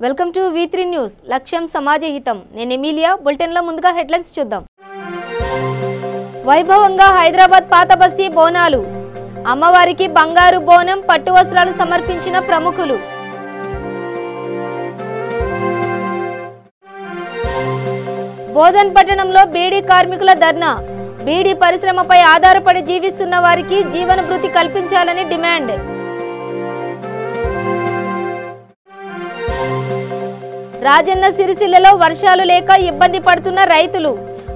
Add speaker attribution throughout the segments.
Speaker 1: Welcome to V3 news. లక్ష్యం సమాజహితం. నేను Emilia. బులెటిన్లో ముందుగా హెడ్లైన్స్ చూద్దాం. వైభవంగా హైదరాబాద్ పాత బస్తీ బోనాలు. అమ్మవారికి బంగారు బోనం, పట్టు వస్త్రాలు సమర్పించిన ప్రముఖులు. బోధన్ పట్టణంలో బీడీ కార్మికుల ధర్నా. బీడీ పరిశ్రమపై ఆధారపడి జీవిస్తున్న వారికి జీవన భృతి కల్పించాలని డిమాండ్. రాజన్న సిరిసిల్లలో వర్షాలు లేక ఇబ్బంది పడుతున్న రైతులు.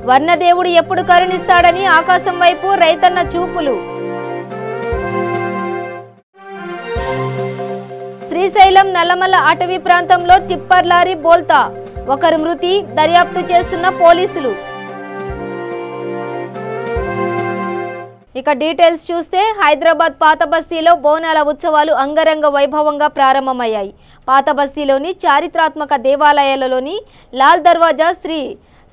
Speaker 1: వర్ణదేవుడు ఎప్పుడు కరుణిస్తాడని ఆకాశం వైపు రైతన్న చూపులు. శ్రీశైలం నల్లమల్ల అటవీ ప్రాంతంలో టిప్పర్ లారీ బోల్తా. ఒకరు మృతి. దర్యాప్తు చేస్తున్న పోలీసులు. ఇక డీటెయిల్స్ చూస్తే హైదరాబాద్ పాత బస్తీలో బోనాల ఉత్సవాలు అంగరంగ వైభవంగా ప్రారంభమయ్యాయి. పాత బస్తీలోని చారిత్రాత్మక దేవాలయాలలోని లాల్ దర్వాజా శ్రీ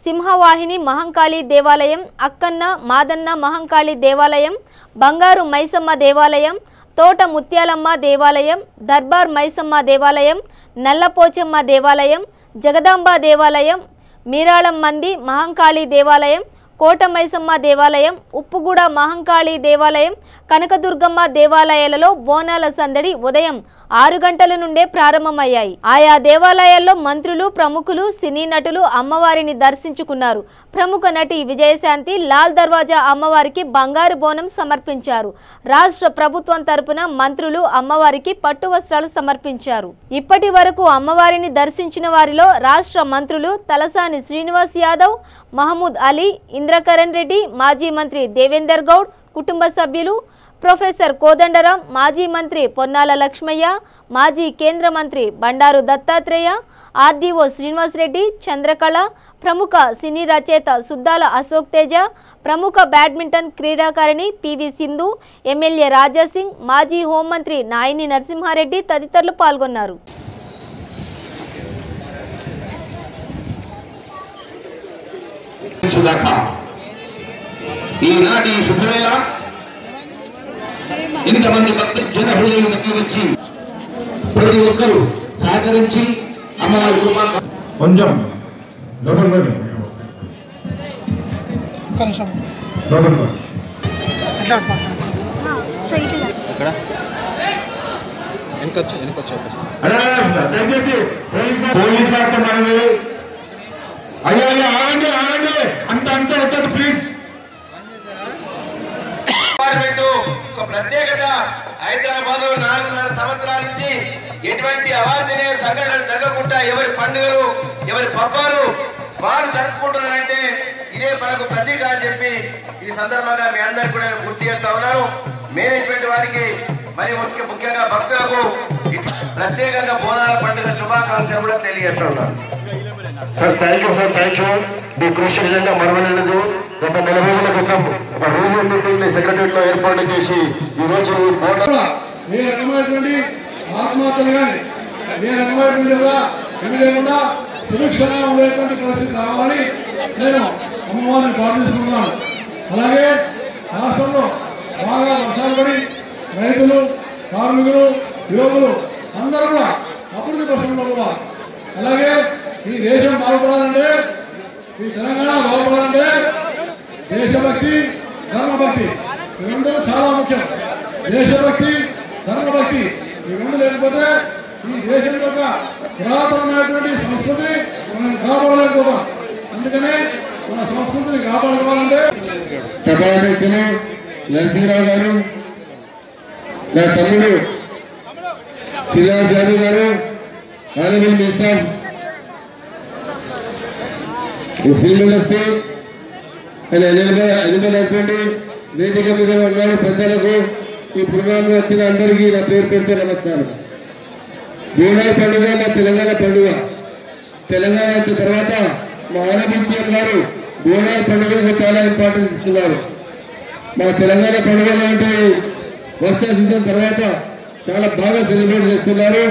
Speaker 1: సింహవాహిని మహంకాళి దేవాలయం, అక్కన్న మాదన్న మహంకాళి దేవాలయం, బంగారు మైసమ్మ దేవాలయం, తోట ముత్యాలమ్మ దేవాలయం, దర్బార్ మైసమ్మ దేవాలయం, నల్లపోచమ్మ దేవాలయం, జగదాంబ దేవాలయం, మీరాళం మంది మహంకాళి దేవాలయం, కోట మైసమ్మ దేవాలయం, ఉప్పుగూడ మహంకాళి దేవాలయం, కనకదుర్గమ్మ దేవాలయాలలో బోనాల సందడి ఉదయం 6 గంటల నుండే ప్రారంభమయ్యాయి. ఆయా దేవాలయాల్లో మంత్రులు, ప్రముఖులు, సినీ నటులు అమ్మవారిని దర్శించుకున్నారు. ప్రముఖ నటి విజయశాంతి లాల్ దర్వాజా అమ్మవారికి బంగారు బోనం సమర్పించారు. రాష్ట్ర ప్రభుత్వం తరపున మంత్రులు అమ్మవారికి పట్టు వస్త్రాలు సమర్పించారు. ఇప్పటి వరకు అమ్మవారిని దర్శించిన వారిలో రాష్ట్ర మంత్రులు తలసాని శ్రీనివాస్ యాదవ్, మహమూద్ అలీ, ఇంద్రకరణ్ రెడ్డి, మాజీ మంత్రి దేవేందర్ గౌడ్ కుటుంబ సభ్యులు, ప్రొఫెసర్ కోదండరాం, మాజీ మంత్రి పొన్నాల లక్ష్మయ్య, మాజీ కేంద్ర మంత్రి బండారు దత్తాత్రేయ, ఆర్డీఓ శ్రీనివాసరెడ్డి, చంద్రకళ, ప్రముఖ సినీ రచయిత సుద్దాల అశోక్ తేజ, ప్రముఖ బ్యాడ్మింటన్ క్రీడాకారిణి పివి సింధు, ఎమ్మెల్యే రాజాసింగ్, మాజీ హోంమంత్రి నాయిని నరసింహారెడ్డి తదితరులు పాల్గొన్నారు.
Speaker 2: ఈనాటి శుభవేళ ఇంతమంది భక్త జన హృదయం వచ్చి ప్రతి ఒక్కరూ సహకరించి అమ్మవారి కొంచెం అయ్యా ఆగండి ఆగండి అంత అంత వచ్చాడు ప్లీజ్.
Speaker 3: ఒక ప్రత్యేకత. హైదరాబాద్ లో 4.5 సంవత్సరాల నుంచి ఎటువంటి అవాంఛనీయ సంఘటనలు జరగకుండా ఎవరి పండుగలు ఎవరి పబ్బాలు వారు జరుపుకుంటున్నారంటే ఇదే మనకు ప్రతీక అని చెప్పి ఈ సందర్భంగా మీ అందరికి కూడా గుర్తు చేస్తా ఉన్నారు. మేనేజ్మెంట్ వారికి మరి ముఖ్యంగా భక్తులకు ప్రత్యేకంగా బోనాల పండుగ శుభాకాంక్షలు కూడా తెలియజేస్తా ఉన్నారు.
Speaker 2: Sir thank you sir, thank you. మీ కృషి నిజంగా మరవలేనిది. గత 40 రోజుల క్రితం ఒక రీజియన్ మీటింగ్ ని సెక్రటరీలో ఏర్పాటు చేసి ఈ రోజు
Speaker 4: ఏ రకమైనటువంటి ఆత్మహత్యలు కానీ ఏ రకమైనటువంటి లేకుండా సురక్షంగా ఉండేటువంటి పరిస్థితి రావాలని నేను అమ్మవారిని ప్రార్థిస్తున్నాను. అలాగే రాష్ట్రంలో బాగా వర్షాలు పడి రైతులు, కార్మికులు, యువకులు అందరూ కూడా అభివృద్ధి పక్షంలో పోవాలి. అలాగే ఈ దేశం బాగుపడాలంటే, ఈ తెలంగాణ బాగుపడాలంటే దేశభక్తి, ధర్మభక్తి ఈ రెండు చాలా ముఖ్యం. దేశభక్తి, ధర్మభక్తి ఈ రెండు లేకపోతే ఈ దేశం యొక్క పురాతనమైనటువంటి సంస్కృతిని మనం కాపాడలేకపోతాం. అందుకనే మన సంస్కృతిని కాపాడుకోవాలంటే
Speaker 2: సభాధ్యక్షులు నరసింహరావు గారు, నా తమ్ముడు శ్రీనివాస్ యాదవ్ గారు, honourable minister film industry and Animal husbandry వేదిక మీద ఉన్న పెద్దలకు, ఈ ప్రోగ్రామ్ వచ్చిన అందరికీ నా పేరు పెడితే నమస్కారం. బోనాల పండుగ మా తెలంగాణ పండుగ. తెలంగాణ వచ్చిన తర్వాత మా ఆనరబుల్ సీఎం గారు బోనాల పండుగకు చాలా ఇంపార్టెన్స్ ఇస్తున్నారు. మా తెలంగాణ పండుగలు అంటే వర్ష సీజన్ తర్వాత చాలా బాగా సెలబ్రేట్ చేస్తున్నారు.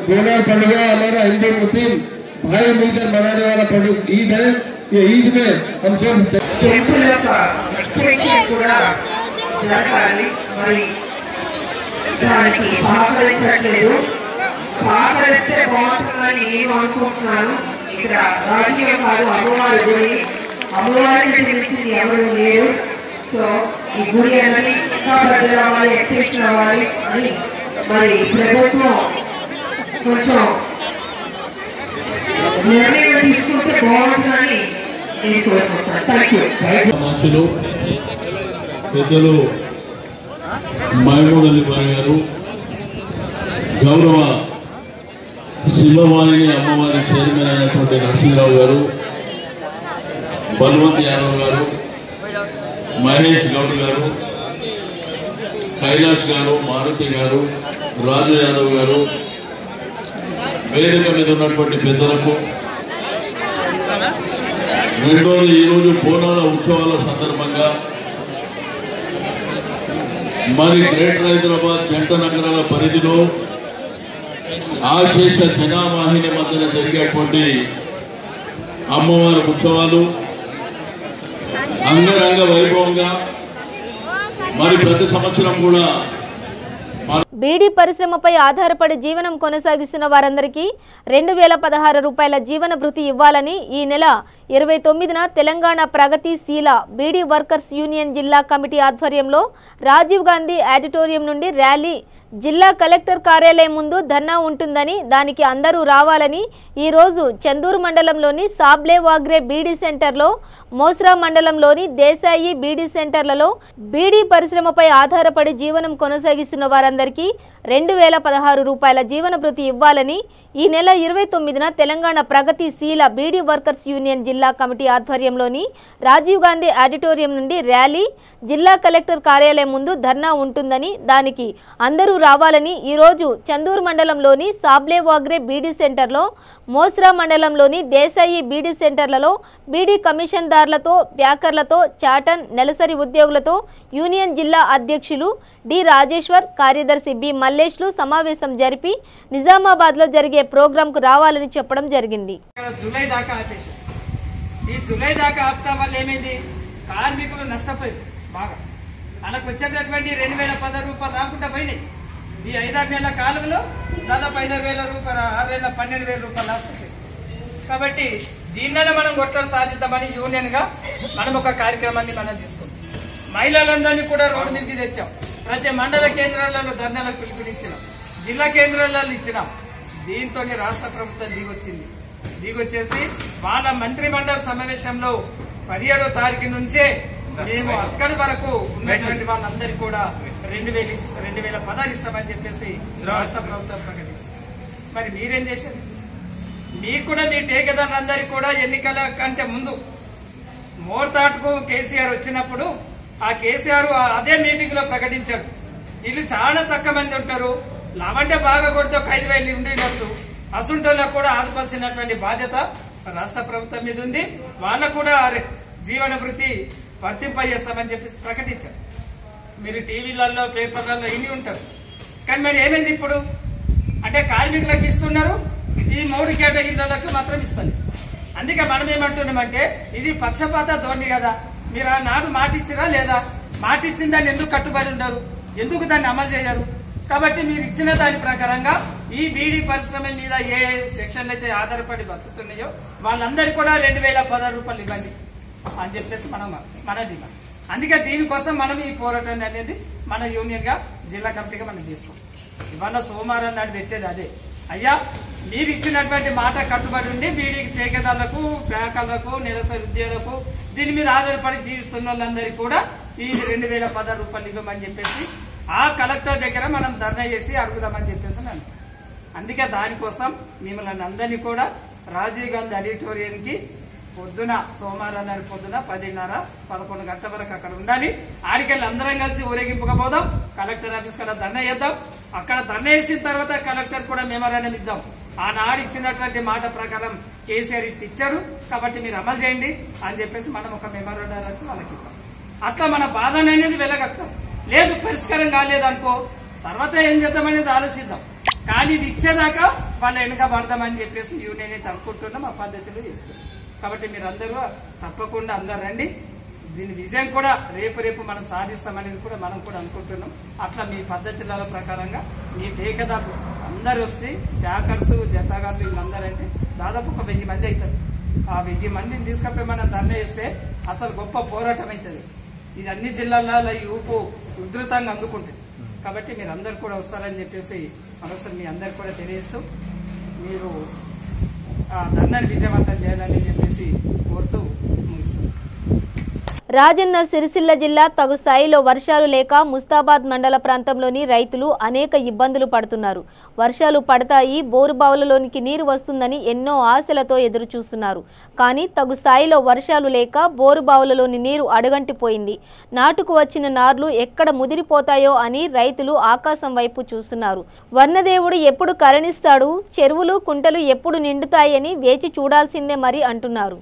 Speaker 2: बोनाल पंడుగ हमारा हिंदू मुस्लिम भाई मिलकर मनाने वाला पंడుగ ईद है। ये ईद में हम सब
Speaker 5: टेंपल का एक्सटेंशन కూడా జరగాలి, మరి దానికి సహకరించట్లేదు.
Speaker 6: సహకరిస్తే బాగుంటుందని నేను అనుకుంటున్నాను. ఇక్కడ రాజకీయం కాదు, అమ్మవారి గుడి, అమ్మవారికి మించింది ఎవరు లేరు. సో ఈ గుడి అనేది ఇంకా పెద్దగా అవ్వాలి, ఎక్స్టెన్షన్ అవ్వాలి అని మరి ప్రభుత్వం కొంచెం నిర్ణయం తీసుకుంటే బాగుంటుందని నేను కోరుకుంటాను. Thank you.
Speaker 7: మనుషులు పెద్దలు మహమూద్ అలీ బాయ్ గారు, గౌరవ శివవాణిని అమ్మవారి చైర్మన్ అయినటువంటి నరసింహరావు గారు, బల్వంత్ యాదవ్ గారు, మహేష్ గౌడ్ గారు, కైలాష్ గారు, మారుతి గారు, రాజు యాదవ్ గారు, వేదిక మీద ఉన్నటువంటి పెద్దలకు, రెండోది ఈరోజు బోనాల ఉత్సవాల సందర్భంగా మరి గ్రేటర్ హైదరాబాద్ జంట నగరాల పరిధిలో ఆశేష జనావాహిని మధ్యన జరిగేటువంటి అమ్మవారి ఉత్సవాలు అంగరంగ వైభవంగా మరి ప్రతి సంవత్సరం కూడా
Speaker 1: బీడీ పరిశ్రమపై ఆధారపడి జీవనం కొనసాగిస్తున్న వారందరికీ 2016 రూపాయల జీవన భృతి ఇవ్వాలని ఈ నెల 29న తెలంగాణ ప్రగతిశీల బీడీ వర్కర్స్ యూనియన్ జిల్లా కమిటీ ఆధ్వర్యంలో రాజీవ్ గాంధీ ఆడిటోరియం నుండి ర్యాలీ, జిల్లా కలెక్టర్ కార్యాలయం ముందు ధర్నా ఉంటుందని, దానికి అందరూ రావాలని ఈ రోజు చందూరు మండలంలోని సాబ్లే వాగ్రే బీడీ సెంటర్లో, మోస్రా మండలంలోని దేశాయి బీడీ సెంటర్లలో బీడీ పరిశ్రమపై ఆధారపడి జీవనం కొనసాగిస్తున్న వారందరికీ 2016 రూపాయల జీవన భృతి ఇవ్వాలని ఈ నెల 29న తెలంగాణ ప్రగతిశీల బీడీ వర్కర్స్ యూనియన్ జిల్లా కమిటీ ఆధ్వర్యంలోని రాజీవ్ గాంధీ ఆడిటోరియం నుండి ర్యాలీ, జిల్లా కలెక్టర్ కార్యాలయం ముందు ధర్నా ఉంటుందని, దానికి అందరూ రావాలని ఈ రోజు చందూరు మండలంలోని సాబ్లే వాగ్రే బీడీ సెంటర్లో, మోస్రా మండలంలోని దేశాయి బీడీ సెంటర్లలో బీడీ కమిషన్దారులతో, ప్యాకర్లతో, చాటన్, నెలసరి ఉద్యోగులతో యూనియన్ జిల్లా అధ్యక్షులు డి రాజేశ్వర్, కార్యదర్శి బి మల్లేష్లు సమావేశం జరిపి నిజామాబాద్లో జరిగే ప్రోగ్రాంకు రావాలని చెప్పడం జరిగింది.
Speaker 8: జూలై దాకా ఆపేశారు. ఈ జూలై దాకా ఆపటం వల్ల ఏమైంది, కార్మికులు నష్టపోయింది బాగా. వాళ్ళకు వచ్చేటటువంటి 2016 రూపాయలు రాకుండా పోయినాయి. ఈ 5-6 నెలల కాలంలో దాదాపు 5,000 రూపాయలు, 6 నెలల 12,000 రూపాయలు నష్టపోయింది. కాబట్టి దీనిలో మనం కొట్టలు సాధిద్దామని యూనియన్ గా మనం ఒక కార్యక్రమాన్ని మనం తీసుకున్నాం. మహిళలందరినీ కూడా రోడ్డు మీదకి తెచ్చాం. ప్రతి మండల కేంద్రాలలో ధర్నాలకు పిలుపునిచ్చినాం, జిల్లా కేంద్రాలలో ఇచ్చినాం. దీంతో రాష్ట్ర ప్రభుత్వం దిగొచ్చేసి వాళ్ళ మంత్రి మండలి సమావేశంలో 17వ తారీఖు నుంచే మేము అక్కడి వరకు ఉన్నటువంటి వాళ్ళందరికీ కూడా 2,016 ఇస్తామని చెప్పేసి రాష్ట్ర ప్రభుత్వం ప్రకటించింది. మరి మీరేం చేశారు? మీకు కూడా మీ టేకేదారులందరికీ కూడా ఎన్నికల కంటే ముందు మోర్తాటుకు కేసీఆర్ వచ్చినప్పుడు ఆ కేసీఆర్ అదే మీటింగ్ లో ప్రకటించాడు, వీళ్ళు చాలా తక్కువ మంది ఉంటారు, లావంటే బాగా కొడితే 5,000 ఉండవచ్చు, అసుంటోళ్ళకు కూడా ఆదుకోవాల్సినటువంటి బాధ్యత రాష్ట్ర ప్రభుత్వం మీద ఉంది, వాళ్ళకు కూడా జీవన భృతి వర్తింపజేస్తామని చెప్పేసి ప్రకటించారు. మీరు టీవీలలో, పేపర్లలో ఇన్ని ఉంటారు. కానీ మరి ఏమైంది ఇప్పుడు అంటే కార్మికులకు ఇస్తున్నారు, ఈ 3 కేటగిరీలకు మాత్రం ఇస్తారు. అందుకే మనం ఏమంటున్నామంటే ఇది పక్షపాత ధోరణి కదా. మీరు ఆనాడు మాట ఇచ్చిరా లేదా? మాట ఇచ్చిన దాన్ని ఎందుకు కట్టుబడి ఉండరు, ఎందుకు దాన్ని అమలు చేయరు? కాబట్టి మీరు ఇచ్చిన దాని ప్రకారంగా ఈ బీడీ పరిశ్రమ మీద ఏ సెక్షన్లు అయితే ఆధారపడి బతుకుతున్నాయో వాళ్ళందరికీ కూడా 2016 రూపాయలు ఇవ్వండి అని చెప్పేసి మన డిమాండ్. అందుకే దీనికోసం మనం ఈ పోరాటాన్ని అనేది మన యూనియన్ గా జిల్లా కమిటీగా మనం తీసుకుంటాం. ఇవాళ సోమవారం నాడు పెట్టేది అదే, అయ్యా మీరు ఇచ్చినటువంటి మాట కట్టుబడి ఉండి బీడీ టేకేదారులకు, ప్యాకర్లకు, నెలసరి ఉద్యోగులకు, దీని మీద ఆధారపడి జీవిస్తున్న వాళ్ళందరికీ కూడా ఈ 2016 రూపాయలు ఇవ్వమని చెప్పేసి ఆ కలెక్టర్ దగ్గర మనం ధర్నా చేసి అడుగుదామని చెప్పేసి అన్నాను. అందుకే దానికోసం మిమ్మల్ని అందరినీ కూడా రాజీవ్ గాంధీ ఆడిటోరియంకి పొద్దున సోమవారం నాడు పొద్దున 10:30-11 గంటల వరకు అక్కడ ఉండాలి. ఆడికెళ్ళి అందరం కలిసి ఊరేగింపుగా పోదాం, కలెక్టర్ ఆఫీస్ కన్నా ధర్నా చేద్దాం. అక్కడ ధర్నా చేసిన తర్వాత కలెక్టర్ కూడా మెమోరాండం ఇద్దాం, ఆనాడు ఇచ్చినటువంటి మాట ప్రకారం కేసీఆర్ ఇచ్చారు కాబట్టి మీరు అమలు చేయండి అని చెప్పేసి మనం ఒక మెమోరాండం రాసి వాళ్ళకి ఇద్దాం. అట్లా మన బాధ అనేది వెలగక్తాం. లేదు పరిష్కారం కాలేదనుకో తర్వాత ఏం చేద్దామనేది ఆలోచిద్దాం. కానీ ఇది ఇచ్చేదాకా వాళ్ళ వెనుక పడదామని చెప్పేసి యూనియన్ అయితే అనుకుంటున్నాం, ఆ పద్ధతిలో చేస్తున్నాం. కాబట్టి మీరందరూ తప్పకుండా అందరు రండి. దీని విజయం కూడా రేపు మనం సాధిస్తామనేది కూడా మనం కూడా అనుకుంటున్నాం. అట్లా మీ పద్ధతుల ప్రకారంగా మీ టేకదారులు అందరు వస్తే ప్యాకర్స్ జతగాళ్ళు వీళ్ళందరూ అంటే దాదాపు ఒక 1000 మంది అవుతారు. ఆ 1000 మందిని తీసుకపోయి మనం ధర్నా చేస్తే అసలు గొప్ప పోరాటం అవుతుంది. ఇది అన్ని జిల్లాలలో ఈ ఊపు ఉధృతంగా అందుకుంటుంది. కాబట్టి మీరు అందరు కూడా వస్తారని చెప్పేసి మరోసారి మీ అందరు కూడా తెలియజేస్తూ మీరు ఆ ధర్నాన్ని విజయవంతం చేయాలని చెప్పేసి కోరుతూ ముగిస్తారు.
Speaker 1: రాజన్న సిరిసిల్ల జిల్లా తగు స్థాయిలో వర్షాలు లేక ముస్తాబాద్ మండల ప్రాంతంలోని రైతులు అనేక ఇబ్బందులు పడుతున్నారు. వర్షాలు పడతాయి, బోరుబావులలోనికి నీరు వస్తుందని ఎన్నో ఆశలతో ఎదురు చూస్తున్నారు. కానీ తగు స్థాయిలో వర్షాలు లేక బోరుబావులలోని నీరు అడుగంటిపోయింది. నాటుకు వచ్చిన నార్లు ఎక్కడ ముదిరిపోతాయో అని రైతులు ఆకాశం వైపు చూస్తున్నారు. వర్ణదేవుడు ఎప్పుడు కరుణిస్తాడు, చెరువులు కుంటలు ఎప్పుడు నిండుతాయని వేచి చూడాల్సిందే మరి అంటున్నారు.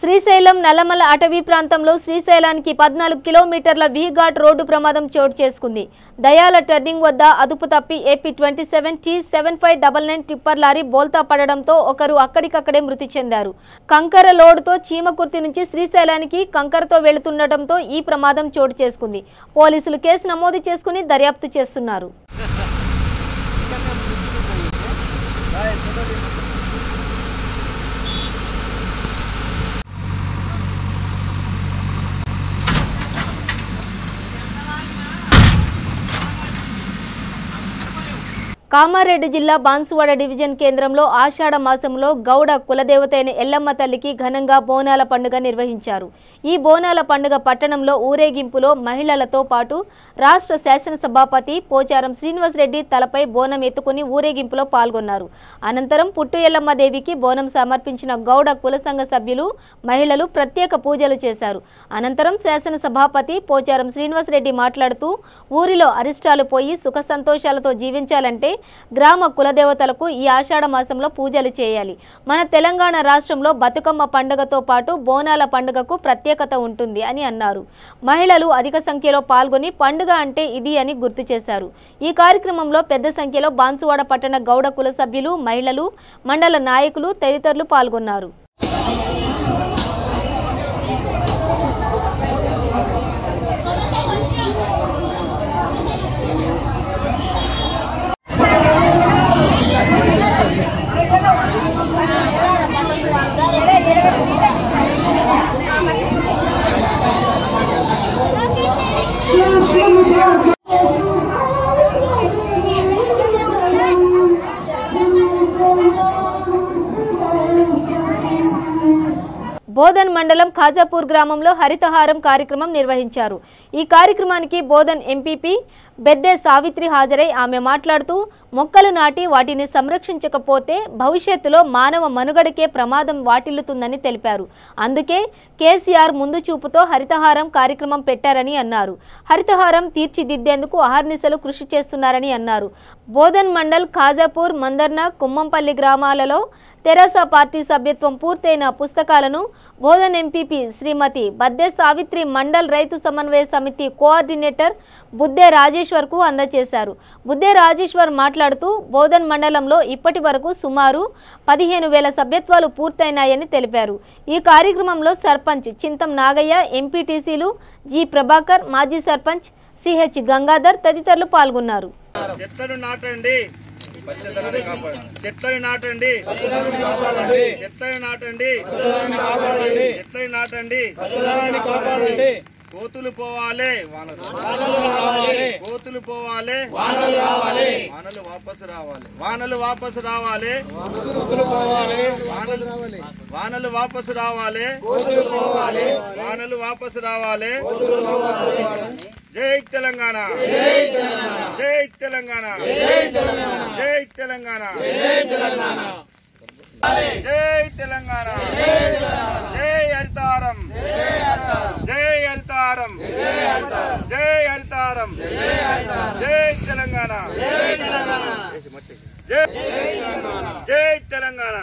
Speaker 1: శ్రీశైలం నల్లమల అటవీ ప్రాంతంలో శ్రీశైలానికి 14 కిలోమీటర్ల వీఘాట్ రోడ్డు ప్రమాదం చోటు చేసుకుంది. దయాల టర్నింగ్ వద్ద అదుపు తప్పి ఏపీ 27T7599 టిప్పర్ లారీ బోల్తా పడడంతో ఒకరు అక్కడికక్కడే మృతి చెందారు. కంకర లోడుతో చీమకుర్తి నుంచి శ్రీశైలానికి కంకరతో వెళుతుండటంతో ఈ ప్రమాదం చోటు చేసుకుంది. పోలీసులు కేసు నమోదు చేసుకుని దర్యాప్తు చేస్తున్నారు. కామారెడ్డి జిల్లా బాన్సువాడ డివిజన్ కేంద్రంలో ఆషాఢ మాసంలో గౌడ కులదేవత అయిన ఎల్లమ్మ తల్లికి ఘనంగా బోనాల పండుగ నిర్వహించారు. ఈ బోనాల పండుగ పట్టణంలో ఊరేగింపులో మహిళలతో పాటు రాష్ట్ర శాసనసభాపతి పోచారం శ్రీనివాసరెడ్డి తలపై బోనం ఎత్తుకుని ఊరేగింపులో పాల్గొన్నారు. అనంతరం పుట్టు ఎల్లమ్మ దేవికి బోనం సమర్పించిన గౌడ కుల సంఘ సభ్యులు మహిళలు ప్రత్యేక పూజలు చేశారు. అనంతరం శాసనసభాపతి పోచారం శ్రీనివాసరెడ్డి మాట్లాడుతూ ఊరిలో అరిష్టాలు పోయి సుఖ సంతోషాలతో జీవించాలంటే గ్రామ కులదేవతలకు ఈ ఆషాఢ మాసంలో పూజలు చేయాలి. మన తెలంగాణ రాష్ట్రంలో బతుకమ్మ పండుగతో పాటు బోనాల పండుగకు ప్రత్యేకత ఉంటుంది అని అన్నారు. మహిళలు అధిక సంఖ్యలో పాల్గొని పండుగ అంటే ఇది అని గుర్తు చేశారు. ఈ కార్యక్రమంలో పెద్ద సంఖ్యలో బాన్సువాడ పట్టణ గౌడ కుల సభ్యులు, మహిళలు, మండల నాయకులు తదితరులు పాల్గొన్నారు. బోధన్ మండలం ఖాజాపూర్ గ్రామంలో హరితహారం కార్యక్రమం నిర్వహించారు. ఈ కార్యక్రమానికి బోధన్ ఎంపీపీ బెద్దే సావిత్రి హాజరై ఆమె మాట్లాడుతూ మొక్కలు నాటి వాటిని సంరక్షించకపోతే భవిష్యత్తులో మానవ మనుగడకే ప్రమాదం వాటిల్లుతుందని తెలిపారు. అందుకే కేసీఆర్ ముందు చూపుతో హరితహారం కార్యక్రమం పెట్టారని అన్నారు. హరితహారం తీర్చిదిద్దేందుకు అహర్నిశలు కృషి చేస్తున్నారని అన్నారు. బోధన్ మండల్ ఖాజాపూర్, మందర్న, కుమ్మంపల్లి గ్రామాలలో తెరాస పార్టీ సభ్యత్వం పూర్తయిన పుస్తకాలను బోధన్ ఎంపీపీ శ్రీమతి బద్దే సావిత్రి మండల్ రైతు సమన్వయ సమితి కోఆర్డినేటర్ బుద్దే రాజేశ్వర్ కు అందజేశారు. బుద్దే రాజేశ్వర్ మాట్లాడుతూ బోధన్ మండలంలో ఇప్పటి వరకు సుమారు 15,000 సభ్యత్వాలు పూర్తయినాయని తెలిపారు. ఈ కార్యక్రమంలో సర్పంచ్ చింతం నాగయ్య, ఎంపీటీసీలు జి ప్రభాకర్, మాజీ సర్పంచ్ సిహెచ్ గంగాధర్ తదితరులు పాల్గొన్నారు.
Speaker 9: చెట్లను నాటండి, చెట్లను నాటండి, చెట్లను నాటండి, చెట్లను నాటండి, కోతులు పోవాలి కోతులు పోవాలి వానలు వాపసు రావాలి వానలు వాపసు రావాలి వానలు వాపసు రావాలి వానలు వాపసు రావాలి జై తెలంగాణ జై తెలంగాణ జై తెలంగాణ జై తెలంగాణ జై హరితారం జై హరితారం జై హరితారం జై తెలంగాణ జై తెలంగాణ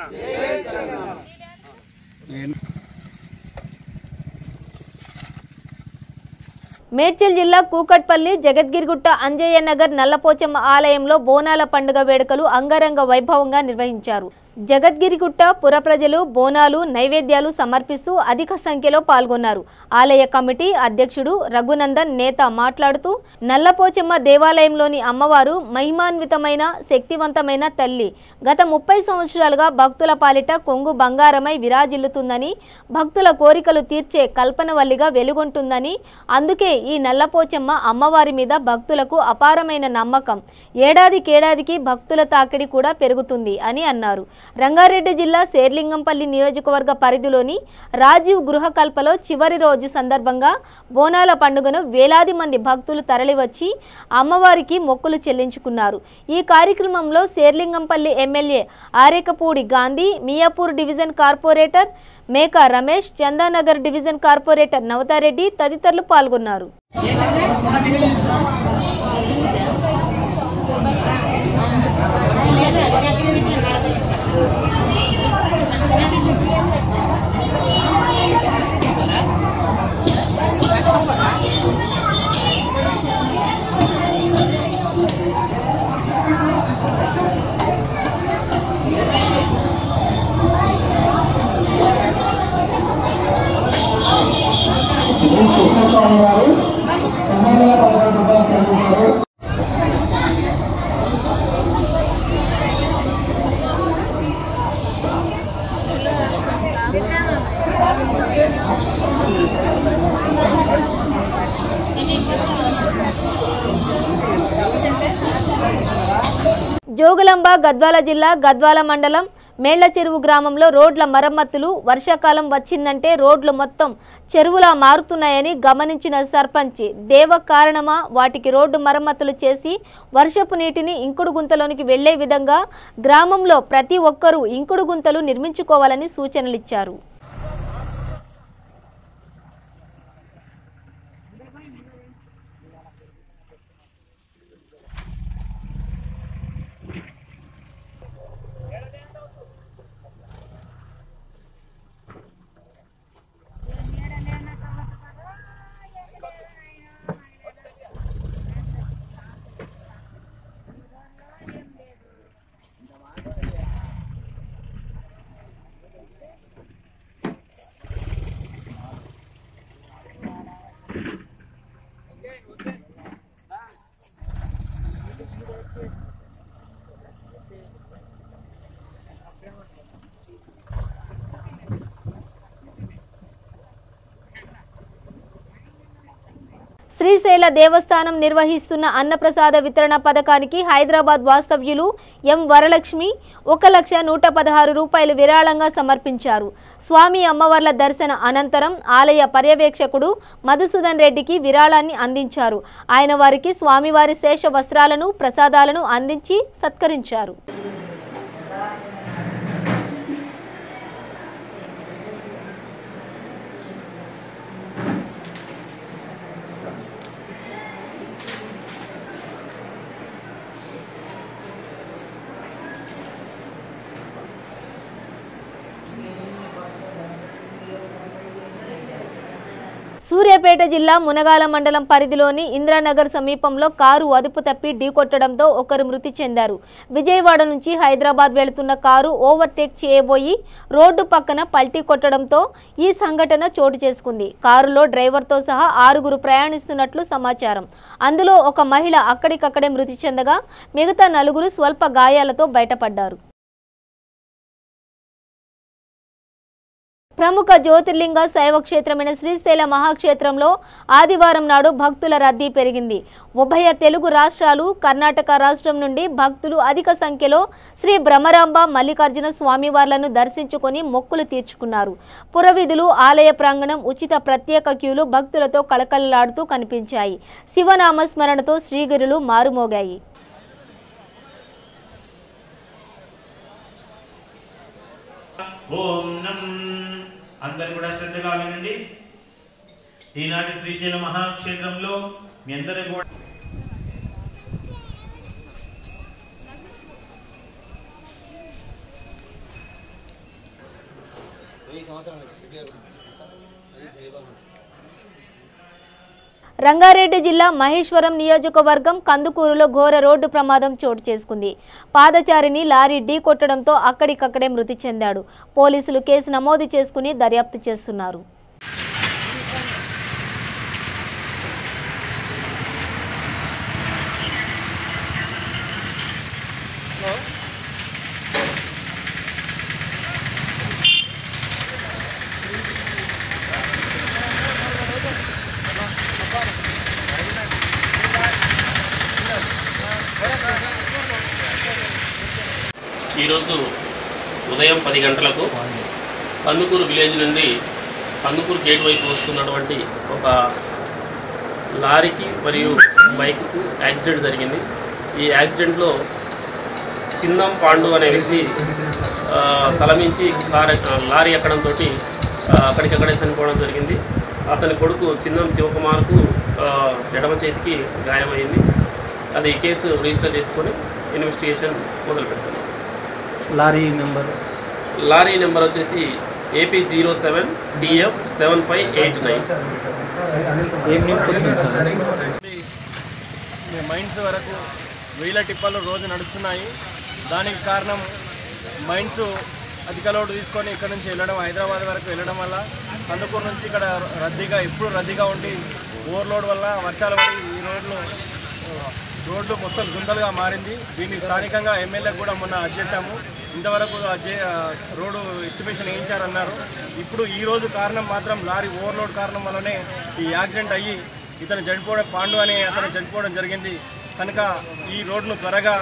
Speaker 1: మేడ్చల్ జిల్లా కూకట్పల్లి జగద్గిరిగుట్ట అంజయ్య నగర్ నల్లపోచమ్మ ఆలయంలో బోనాల పండుగ వేడుకలు అంగరంగ వైభవంగా నిర్వహించారు. జగద్గిరిగుట్ట పుర ప్రజలు బోనాలు నైవేద్యాలు సమర్పిస్తూ అధిక సంఖ్యలో పాల్గొన్నారు. ఆలయ కమిటీ అధ్యక్షుడు రఘునందన్ నేత మాట్లాడుతూ నల్లపోచమ్మ దేవాలయంలోని అమ్మవారు మహిమాన్వితమైన శక్తివంతమైన తల్లి. గత 30 సంవత్సరాలుగా భక్తుల పాలిట కొంగు బంగారమై విరాజిల్లుతుందని, భక్తుల కోరికలు తీర్చే కల్పనవల్లిగా వెలుగొంటుందని, అందుకే ఈ నల్లపోచమ్మ అమ్మవారి మీద భక్తులకు అపారమైన నమ్మకం. ఏడాదికేడాదికి భక్తుల తాకిడి కూడా పెరుగుతుంది అని అన్నారు. రంగారెడ్డి జిల్లా శేర్లింగంపల్లి నియోజకవర్గ పరిధిలోని రాజీవ్ గృహకల్పలో చివరి రోజు సందర్భంగా బోనాల పండుగను వేలాది మంది భక్తులు తరలివచ్చి అమ్మవారికి మొక్కులు చెల్లించుకున్నారు. ఈ కార్యక్రమంలో Serilingampally MLA Arekapudi Gandhi, Miyapur division corporator Meka Ramesh, Chandanagar division corporator Navatha Reddy తదితరులు పాల్గొన్నారు. జోగులాంబ గద్వాల జిల్లా గద్వాల మండలం మేళ్ల చెరువు గ్రామంలో రోడ్ల మరమ్మతులు. వర్షాకాలం వచ్చిందంటే రోడ్లు మొత్తం చెరువులా మారుతున్నాయని గమనించిన సర్పంచ్ దేవ కారణమా వాటికి రోడ్డు మరమ్మతులు చేసి వర్షపు నీటిని ఇంకుడు గుంతలోనికి వెళ్లే విధంగా గ్రామంలో ప్రతి ఒక్కరూ ఇంకుడు గుంతలు నిర్మించుకోవాలని సూచనలిచ్చారు. శ్రీశైల దేవస్థానం నిర్వహిస్తున్న అన్నప్రసాద వితరణ పథకానికి హైదరాబాద్ వాస్తవ్యులు ఎం వరలక్ష్మి 1,116 రూపాయలు విరాళంగా సమర్పించారు. స్వామి అమ్మవార్ల దర్శన అనంతరం ఆలయ పర్యవేక్షకుడు మధుసూదన్ రెడ్డికి విరాళాన్ని అందించారు. ఆయన వారికి స్వామివారి శేష వస్త్రాలను ప్రసాదాలను అందించి సత్కరించారు. సూర్యాపేట జిల్లా మునగాల మండలం పరిధిలోని ఇంద్రానగర్ సమీపంలో కారు అదుపు తప్పి ఢీకొట్టడంతో ఒకరు మృతి చెందారు. విజయవాడ నుంచి హైదరాబాద్ వెళుతున్న కారు ఓవర్టేక్ చేయబోయి రోడ్డు పక్కన పల్టీ కొట్టడంతో ఈ సంఘటన చోటు చేసుకుంది. కారులో డ్రైవర్తో సహా 6గురు ప్రయాణిస్తున్నట్లు సమాచారం. అందులో ఒక మహిళ అక్కడికక్కడే మృతి చెందగా మిగతా 4గురు స్వల్ప గాయాలతో బయటపడ్డారు. ప్రముఖ జ్యోతిర్లింగ శైవ క్షేత్రమైన శ్రీశైల మహాక్షేత్రంలో ఆదివారం నాడు భక్తుల రద్దీ పెరిగింది. ఉభయ తెలుగు రాష్ట్రాలు, కర్ణాటక రాష్ట్రం నుండి భక్తులు అధిక సంఖ్యలో శ్రీ బ్రహ్మరాంబ మల్లికార్జున స్వామివార్లను దర్శించుకొని మొక్కులు తీర్చుకున్నారు. పురవీధులు, ఆలయ ప్రాంగణం, ఉచిత ప్రత్యేక క్యూలు భక్తులతో కళకళలాడుతూ కనిపించాయి. శివనామ స్మరణతో శ్రీగిరులు మారుమోగాయి.
Speaker 10: ఓం నం అందరూ కూడా శ్రద్ధగా వినండి. ఈనాటి శ్రీశైల మహాక్షేత్రంలో మీ అందరూ కూడా
Speaker 1: రంగారెడ్డి జిల్లా మహేశ్వరం నియోజకవర్గం కందుకూరులో ఘోర రోడ్డు ప్రమాదం చోటు చేసుకుంది. పాదచారిని లారీ ఢీకొట్టడంతో అక్కడికక్కడే మృతి చెందాడు. పోలీసులు కేసు నమోదు చేసుకుని దర్యాప్తు చేస్తున్నారు.
Speaker 11: ఈరోజు ఉదయం 10 గంటలకు కందుకూరు విలేజ్ నుండి కందుకూరు గేట్ వైపు వస్తున్నటువంటి ఒక లారీకి మరియు బైక్కు యాక్సిడెంట్ జరిగింది. ఈ యాక్సిడెంట్లో చిన్నం పాండు అనే వ్యక్తి తలమించి లారీ ఎక్కడంతో అక్కడికక్కడే చనిపోవడం జరిగింది. అతని కొడుకు చిన్నం శివకుమార్కు ఎడమ చేతికి గాయమైంది. అది కేసు రిజిస్టర్ చేసుకొని ఇన్వెస్టిగేషన్ మొదలుపెట్టారు. లారీ నెంబర్ వచ్చేసి AP07 DF 7589.
Speaker 12: మైన్స్ వరకు 1000 టిప్పర్లు రోజు నడుస్తున్నాయి. దానికి కారణం మైన్స్ అధిక లోడ్ తీసుకొని ఇక్కడ నుంచి వెళ్ళడం, హైదరాబాద్ వరకు వెళ్ళడం వల్ల కందుకూరు నుంచి ఇక్కడ ఎప్పుడు రద్దీగా ఉండి ఓవర్లోడ్ వల్ల వర్షాల పడి ఈ రోడ్లు మొత్తం గుంతలుగా మారింది. దీన్ని స్థానికంగా ఎమ్మెల్యేకి కూడా మొన్న చేశాము. ఇంతవరకు రోడ్డు ఎస్టిమేషన్ వేయించారన్నారు. ఇప్పుడు ఈరోజు కారణం మాత్రం లారీ ఓవర్లోడ్ కారణం వల్లనే ఈ యాక్సిడెంట్ అయ్యి ఇతను చనిపోవడం, పాండు అనే అతను చనిపోవడం జరిగింది. కనుక ఈ రోడ్ను త్వరగా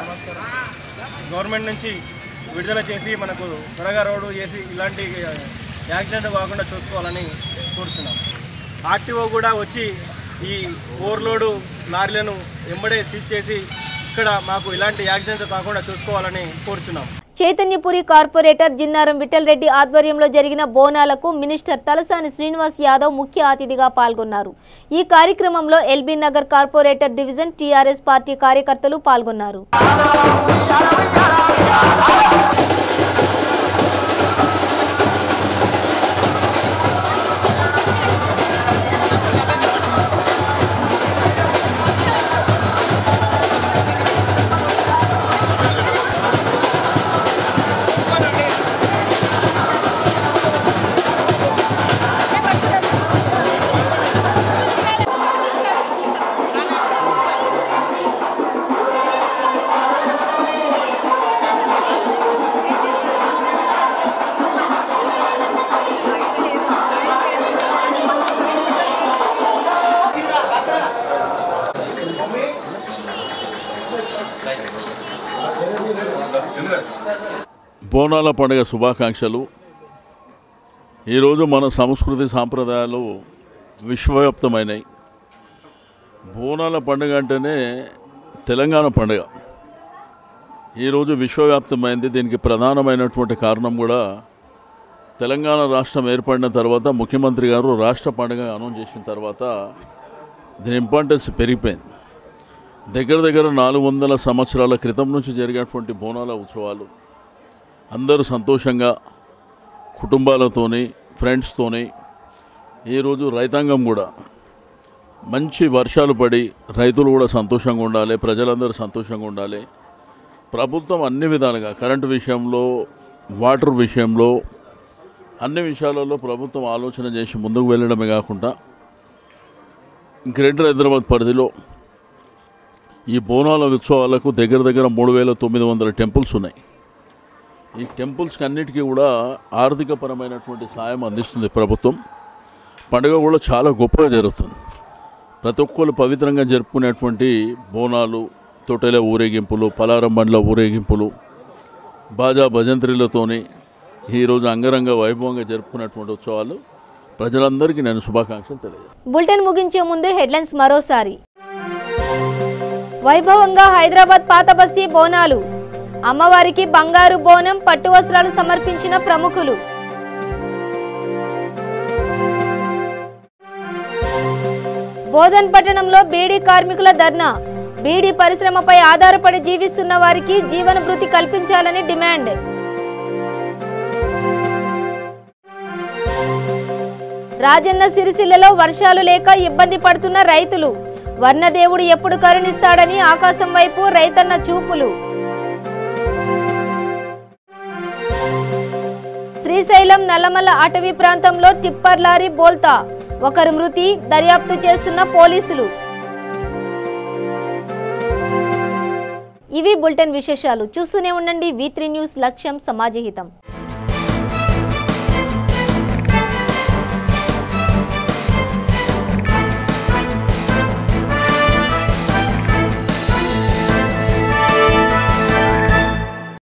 Speaker 12: గవర్నమెంట్ నుంచి విడుదల చేసి మనకు త్వరగా రోడ్డు చేసి ఇలాంటి యాక్సిడెంట్ కాకుండా చూసుకోవాలని కోరుతున్నాం. ఆర్టీఓ కూడా వచ్చి ఈ ఓవర్లోడు లారీలను వెంబడే సీజ్ చేసి ఇక్కడ మాకు ఇలాంటి యాక్సిడెంట్ కాకుండా చూసుకోవాలని కోరుతున్నాం.
Speaker 1: చైతన్యపురి కార్పొరేటర్ జిన్నారం విఠల్ రెడ్డి ఆధ్వర్యంలో జరిగిన బోనాలకు మినిస్టర్ తలసాని శ్రీనివాస్ యాదవ్ ముఖ్య అతిథిగా పాల్గొన్నారు. ఈ కార్యక్రమంలో LB Nagar corporator division TRS party కార్యకర్తలు పాల్గొన్నారు.
Speaker 7: బోనాల పండుగ శుభాకాంక్షలు. ఈరోజు మన సంస్కృతి సాంప్రదాయాలు విశ్వవ్యాప్తమైనవి. బోనాల పండుగ అంటేనే తెలంగాణ పండుగ. ఈరోజు విశ్వవ్యాప్తమైంది. దీనికి ప్రధానమైనటువంటి కారణం కూడా తెలంగాణ రాష్ట్రం ఏర్పడిన తర్వాత ముఖ్యమంత్రి గారు రాష్ట్ర పండుగ అనౌన్స్ చేసిన తర్వాత దీని ఇంపార్టెన్స్ పెరిగిపోయింది. దగ్గర 400 సంవత్సరాల క్రితం నుంచి జరిగేటువంటి బోనాల ఉత్సవాలు అందరూ సంతోషంగా కుటుంబాలతోని, ఫ్రెండ్స్తోని, ఈరోజు రైతాంగం కూడా మంచి వర్షాలు పడి రైతులు కూడా సంతోషంగా ఉండాలి, ప్రజలందరూ సంతోషంగా ఉండాలి. ప్రభుత్వం అన్ని విధాలుగా కరెంటు విషయంలో, వాటర్ విషయంలో, అన్ని విషయాలలో ప్రభుత్వం ఆలోచన చేసి ముందుకు వెళ్ళడమే కాకుండా గ్రేటర్ హైదరాబాద్ పరిధిలో ఈ బోనాల ఉత్సవాలకు దగ్గర 3900 టెంపుల్స్ ఉన్నాయి.
Speaker 13: ఈ టెంపుల్స్కి అన్నిటికీ కూడా ఆర్థికపరమైనటువంటి సాయం అందిస్తుంది ప్రభుత్వం. పండుగ కూడా చాలా గొప్పగా జరుగుతుంది. ప్రతి ఒక్కరు పవిత్రంగా జరుపుకునేటువంటి బోనాలు, తొట్టెల ఊరేగింపులు, పలారం బండ్ల ఊరేగింపులు, బాజా భజంత్రీలతోని ఈరోజు అంగరంగ వైభవంగా జరుపుకునేటువంటి ఉత్సవాలు ప్రజలందరికీ నేను శుభాకాంక్షలు తెలియజేస్తాను.
Speaker 1: బులెటిన్ ముగించే ముందు హెడ్లైన్స్ మరోసారి. వైభవంగా హైదరాబాద్ పాత బస్తీ బోనాలు. అమ్మవారికి బంగారు బోనం, పట్టు వస్త్రాలు సమర్పించిన ప్రముఖులు. బోధన్ పట్టణంలో బీడీ కార్మికుల ధర్నా. బీడీ పరిశ్రమపై ఆధారపడి జీవిస్తున్న వారికి జీవన భృతి కల్పించాలని డిమాండ్. రాజన్న సిరిసిల్లలో వర్షాలు లేక ఇబ్బంది పడుతున్న రైతులు. వర్ణదేవుడు ఎప్పుడు కరుణిస్తాడని ఆకాశం వైపు రైతన్న చూపులు. శ్రీశైలం నల్లమల్ల అటవీ ప్రాంతంలో టిప్పర్ లారీ బోల్తా. ఒకరు మృతి, దర్యాప్తు చేస్తున్న పోలీసులు. ఇవి బులెటిన్ విశేషాలు. చూస్తూనే ఉండండి V3 న్యూస్. లక్ష్యం సమాజహితం.